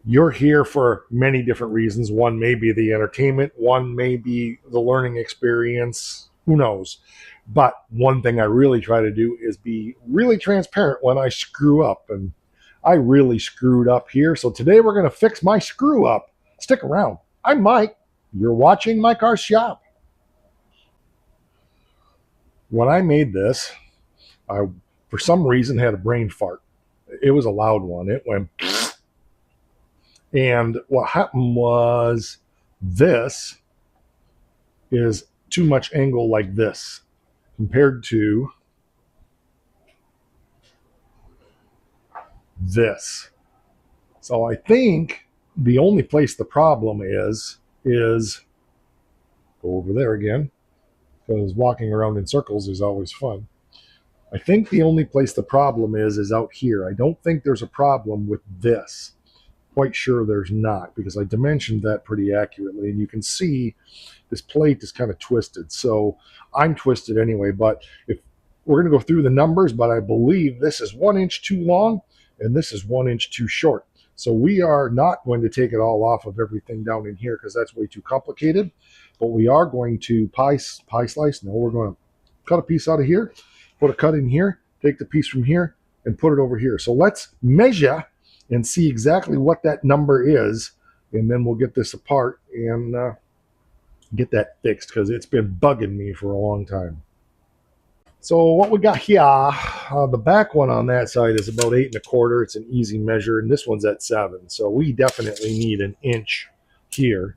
You're here for many different reasons. One may be the entertainment, one may be the learning experience. Who knows? But one thing I really try to do is be really transparent when I screw up. And I really screwed up here. So today we're going to fix my screw up. Stick around. I'm Mike. You're watching My Car Shop. When I made this, I, for some reason, had a brain fart. It was a loud one. It went, and what happened was this is too much angle like this compared to this. So I think the only place the problem is go over there again, because walking around in circles is always fun. I think the only place the problem is out here. I don't think there's a problem with this. Quite sure there's not, because I dimensioned that pretty accurately, and you can see this plate is kind of twisted. So I'm twisted anyway, but if we're going to go through the numbers, but I believe this is 1 inch too long and this is 1 inch too short. So we are not going to take it all off of everything down in here because that's way too complicated. But we are going to pie slice. No, we're going to cut a piece out of here, put a cut in here, take the piece from here, and put it over here. So let's measure and see exactly what that number is, and then we'll get this apart and get that fixed because it's been bugging me for a long time. So what we got here, the back one on that side is about 8 1/4. It's an easy measure, and this one's at 7. So we definitely need an inch here.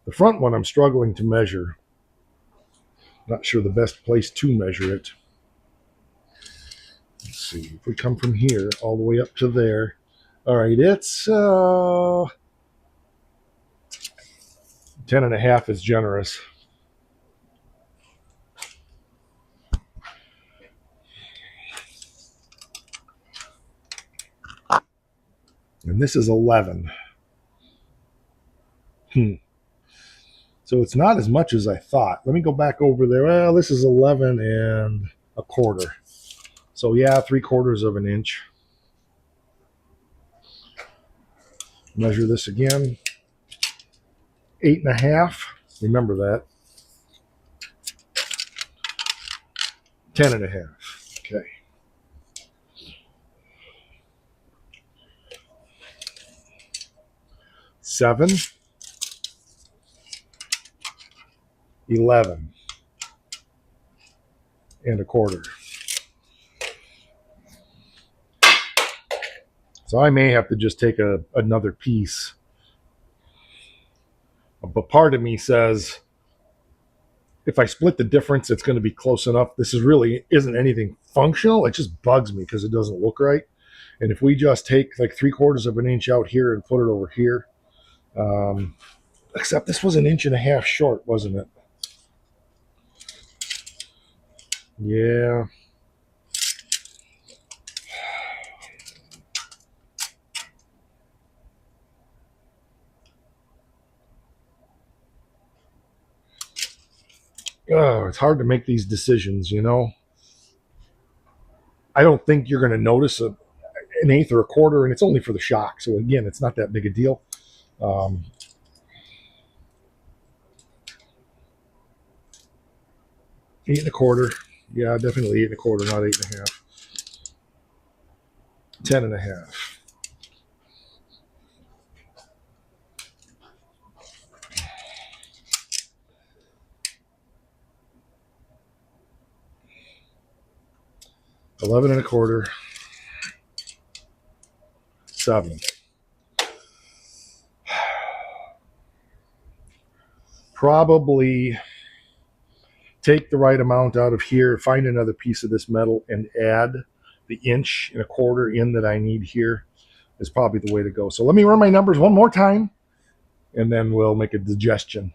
The front one I'm struggling to measure. Not sure the best place to measure it. Let's see, if we come from here all the way up to there. All right, it's 10 1/2 is generous. And this is 11. So it's not as much as I thought. Let me go back over there. Well, this is 11 1/4. So yeah, 3/4 of an inch. Measure this again. 8 1/2. Remember that. 10 1/2. Okay. Seven. 11 1/4. So I may have to just take another piece. But part of me says if I split the difference, it's going to be close enough. This is really isn't anything functional. It just bugs me because it doesn't look right. And if we just take like 3/4 of an inch out here and put it over here, except this was 1 1/2 inches short, wasn't it? Yeah. Oh, it's hard to make these decisions, you know. I don't think you're going to notice an 1/8 or 1/4, and it's only for the shock. So again, it's not that big a deal. Um, 8 1/4. Yeah, definitely 8 1/4, not 8 1/2. 10 1/2. Eleven 1/4. 7. Probably take the right amount out of here, find another piece of this metal, and add the 1 1/4 in that I need here is probably the way to go. So let me run my numbers one more time, and then we'll make a digestion.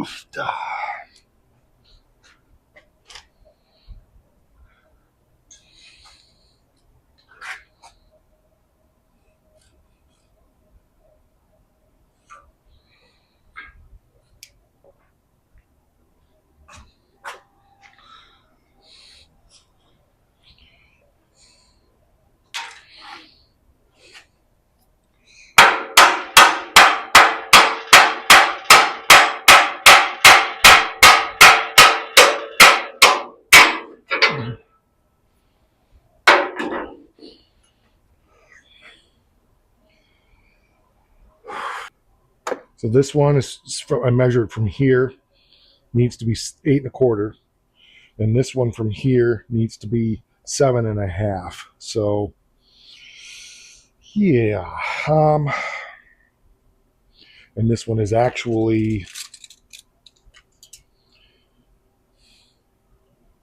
Oof. So this one is I measured from here, needs to be 8 1/4, and this one from here needs to be 7 1/2. So yeah, and this one is actually,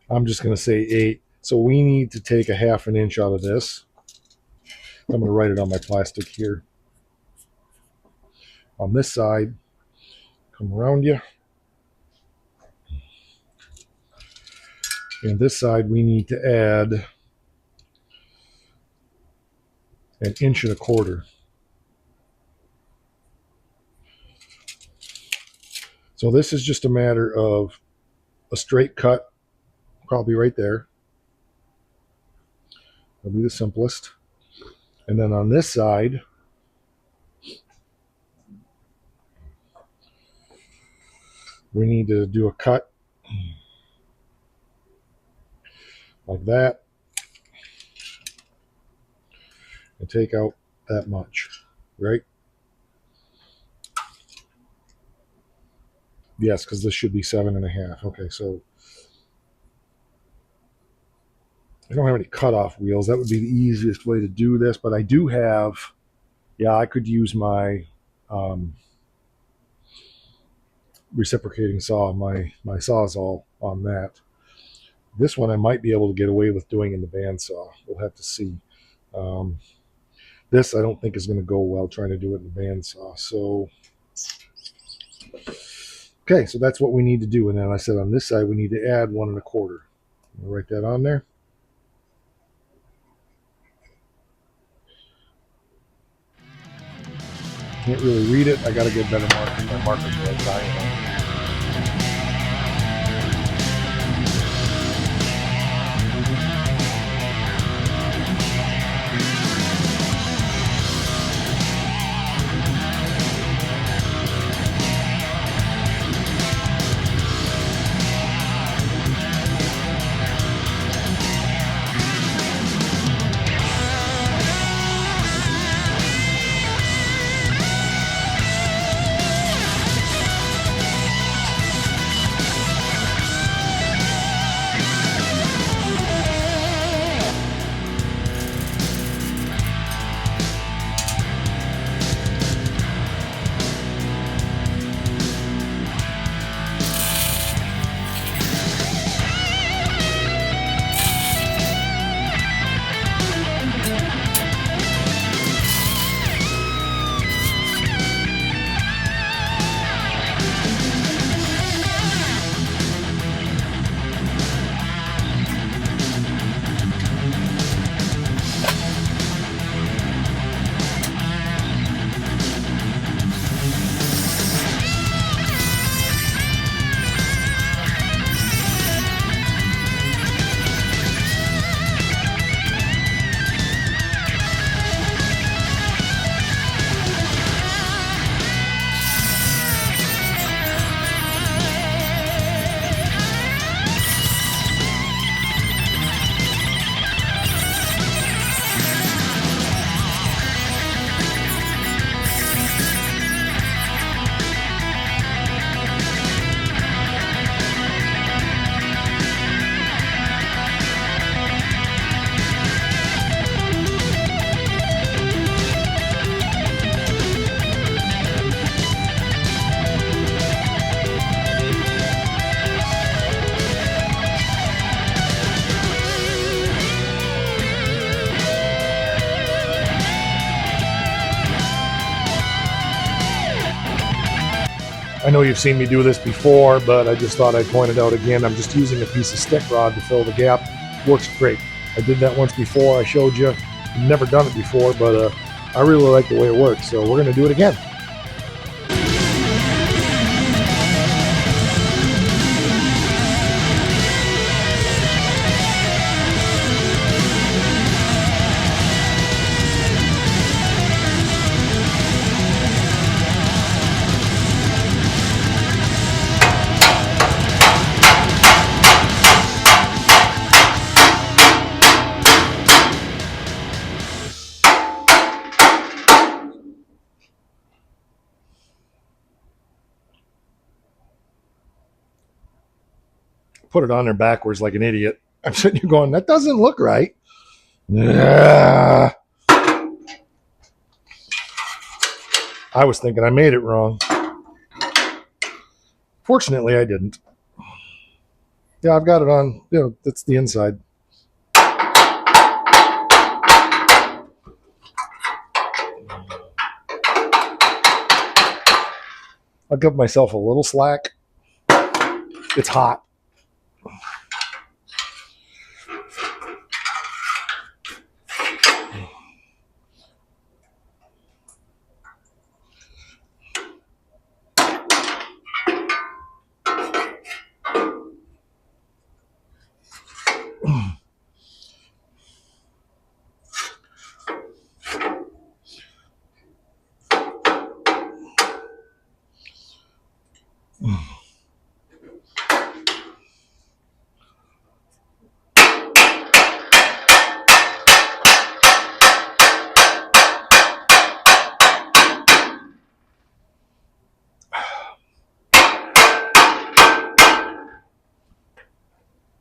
I'm just going to say 8. So we need to take a 1/2 inch out of this. I'm going to write it on my plastic here. On this side, come around you. And this side, we need to add 1 1/4 inches. So this is just a matter of a straight cut, probably right there. That'll be the simplest. And then on this side, we need to do a cut like that and take out that much, right? Yes, because this should be 7 1/2. Okay, so I don't have any cutoff wheels. That would be the easiest way to do this, but I do have, yeah, I could use my reciprocating saw, my Sawzall on that. This one I might be able to get away with doing in the bandsaw. We'll have to see. This I don't think is going to go well trying to do it in the bandsaw. So, okay, so that's what we need to do. And then I said on this side we need to add 1 1/4. I'll write that on there. Can't really read it. I got to get better marking. My markers are like dying. I know you've seen me do this before, but I just thought I'd point it out again. I'm just using a piece of stick rod to fill the gap. Works great. I did that once before. I showed you. I've never done it before, but I really like the way it works. So we're going to do it again. Put it on there backwards like an idiot. I'm sitting here going, that doesn't look right. I was thinking I made it wrong. Fortunately, I didn't. Yeah, I've got it on. That's the inside. I'll give myself a little slack. It's hot.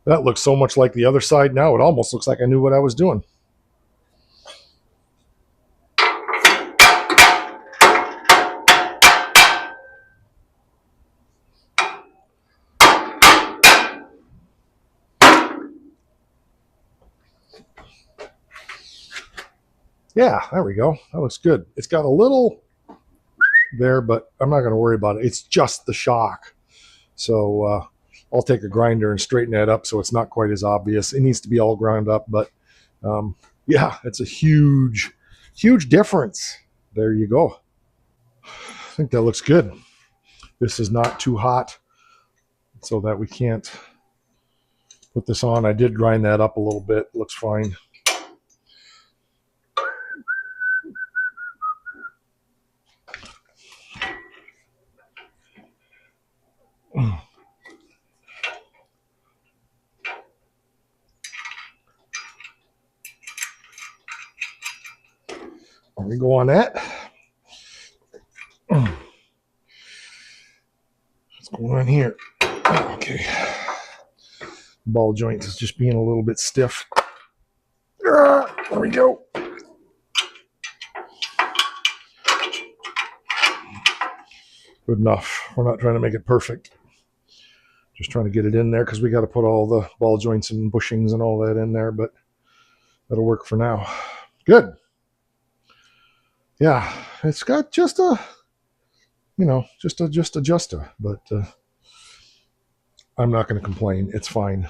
That looks so much like the other side now. It almost looks like I knew what I was doing. Yeah, there we go. That looks good. It's got a little there, but I'm not going to worry about it. It's just the shock. So I'll take a grinder and straighten that up so it's not quite as obvious. It needs to be all ground up, but yeah, it's a huge, huge difference. There you go. I think that looks good. This is not too hot so that we can't put this on. I did grind that up a little bit. Looks fine. There we go on that. What's going on here? Okay. Ball joint is just being a little bit stiff. There we go. Good enough. We're not trying to make it perfect. Just trying to get it in there because we got to put all the ball joints and bushings and all that in there, but that'll work for now. Good. Yeah, it's got just a, just a, but I'm not going to complain. It's fine.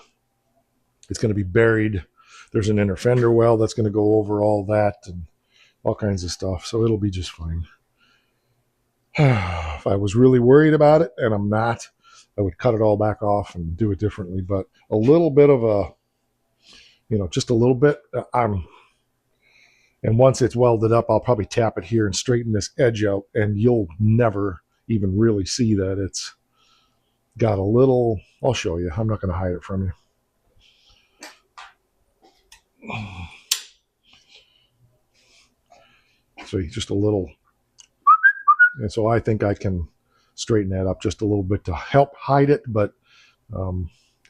It's going to be buried. There's an inner fender well that's going to go over all that and all kinds of stuff, so it'll be just fine. If I was really worried about it, and I'm not, I would cut it all back off and do it differently. But a little bit of a, just a little bit, and once it's welded up, I'll probably tap it here and straighten this edge out, and you'll never even really see that it's got a little, I'll show you. I'm not going to hide it from you. So just a little, and so I think I can straighten that up just a little bit to help hide it, but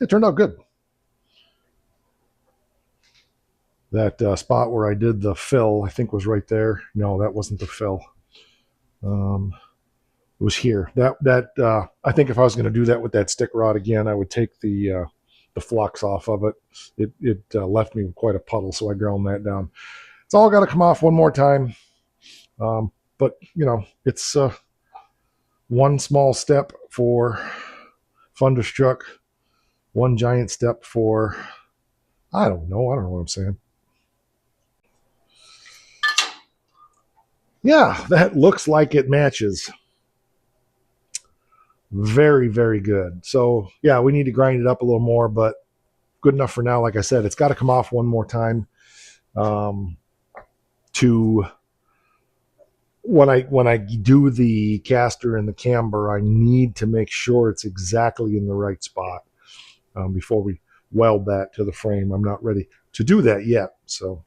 it turned out good. That spot where I did the fill, I think was right there. No, that wasn't the fill. It was here. That I think if I was going to do that with that stick rod again, I would take the flux off of it. It left me with quite a puddle, so I ground that down. It's all got to come off one more time. But it's one small step for Thunderstruck, one giant step for, I don't know what I'm saying. Yeah, that looks like it matches. Very, very good. So, yeah, we need to grind it up a little more, but good enough for now. Like I said, it's got to come off one more time. To when I do the caster and the camber, I need to make sure it's exactly in the right spot before we weld that to the frame. I'm not ready to do that yet, so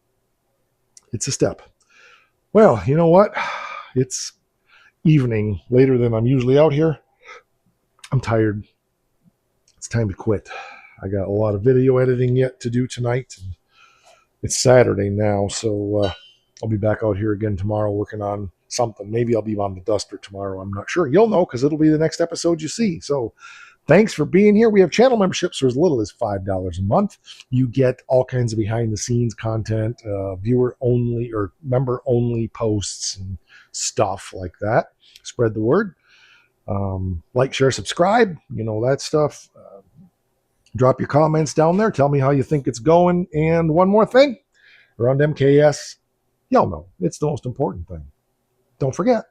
it's a step. Well, you know what? It's evening, later than I'm usually out here. I'm tired. It's time to quit. I got a lot of video editing yet to do tonight. It's Saturday now, so I'll be back out here again tomorrow working on something. Maybe I'll be on the duster tomorrow. I'm not sure. You'll know because it'll be the next episode you see. So thanks for being here. We have channel memberships for as little as $5 a month. You get all kinds of behind the scenes content, viewer only or member only posts and stuff like that. Spread the word. Like, share, subscribe. You know, that stuff. Drop your comments down there. Tell me how you think it's going. And one more thing. Around MKS, y'all know it's the most important thing. Don't forget.